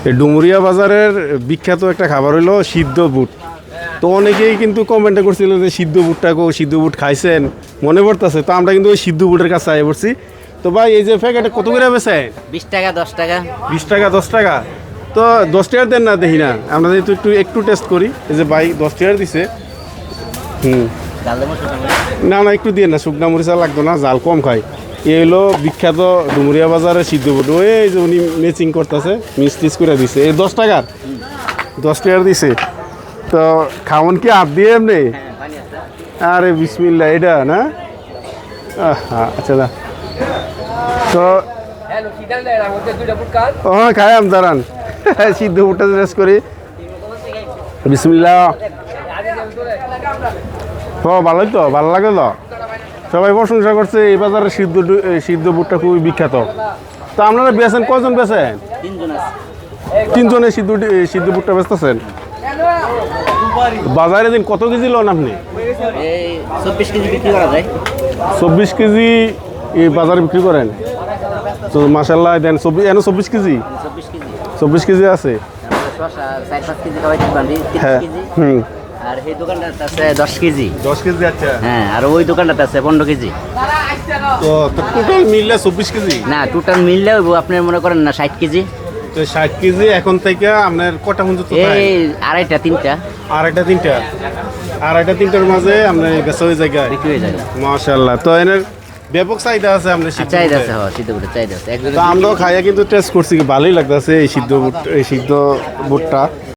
এই ডুমুরিয়া বাজারের বিখ্যাত একটা খাবার হলো সিদ্ধ বুট। তো অনেকেই কিন্তু কমেন্টে করছিল যে সিদ্ধ বুট খাইছেন, মনে পড়তেছে। তো আমরা কিন্তু ওই সিদ্ধ বুটের কাছে আয় পড়ছি। তো ভাই এই যে প্যাকেটে কত করে বেছে? 20 টাকা 10 টাকা। 20 টাকা 10 টাকা। তো 10 টাকার দেন না, দেখি না আমরা একটু টেস্ট করি। এই যে ভাই 10 টাকার দিছে। না না, একটু দিয়ে না, শুকনা মরিচা লাগতো না, জাল কম খাই। এই হলো বিখ্যাত ডুমুরিয়া বাজারের সিদ্ধ বুট। ওই যে উনি ম্যাচিং করতেছে, মিস করে দিছে। এই 10 টাকার 10 টাকার দিছে। তো খাওন কি আপ দিয়ে এমনি? আরে বিসমিল্লাহ, এটা না? আচ্ছা দা। তো খাই আম দাঁড়ান, সিদ্ধ বুটটা টেস্ট করি। বিসমিল্লাহ। ভালোই তো, ভালো লাগে তো, সবাই প্রশংসা করছে। এই বাজারের সিদ্ধ বুটটা খুবই বিখ্যাত। তো আপনারা বেছেন কজন বেছেন? 3 জনে সিদ্ধ বুটটা বেচতেছেন। বাজারে দিন কত কেজি লোন আপনি? 24 কেজি বিক্রি করা যায়। 24 কেজি এই বাজারে বিক্রি করেন? তো মাশাআল্লাহ দেন। 24 কেজি? 24 কেজি আছে। শসা 4-5 কেজি খাওয়াইতে পারি, 30 কেজি। আর এই দোকানটাতে আছে 10 কেজি। 10 কেজি, আচ্ছা। হ্যাঁ, আর ওই দোকানটাতে আছে 15 কেজি। তো টোটাল মিললে 24 কেজি? না, টোটাল মিললে আপনি মনে করেন না 60 কেজি। তো 60 কেজি এখন থেকে আপনার কটা পর্যন্ত? এই আড়াইটা 3টা। আড়াইটা 3টার মাঝে আপনার বেচা হয়ে যায়, বিক্রি হয়ে যায়। মাশাআল্লাহ। তো এর ব্যাপক চাহিদা আছে আপনার চাহিদা আছে, হ্যাঁ, সিদ্ধ বুটের চাহিদা আছে। তো আমরাও খাইয়া কিন্তু টেস্ট করছি, ভালোই লাগতেছে এই সিদ্ধ বুটটা।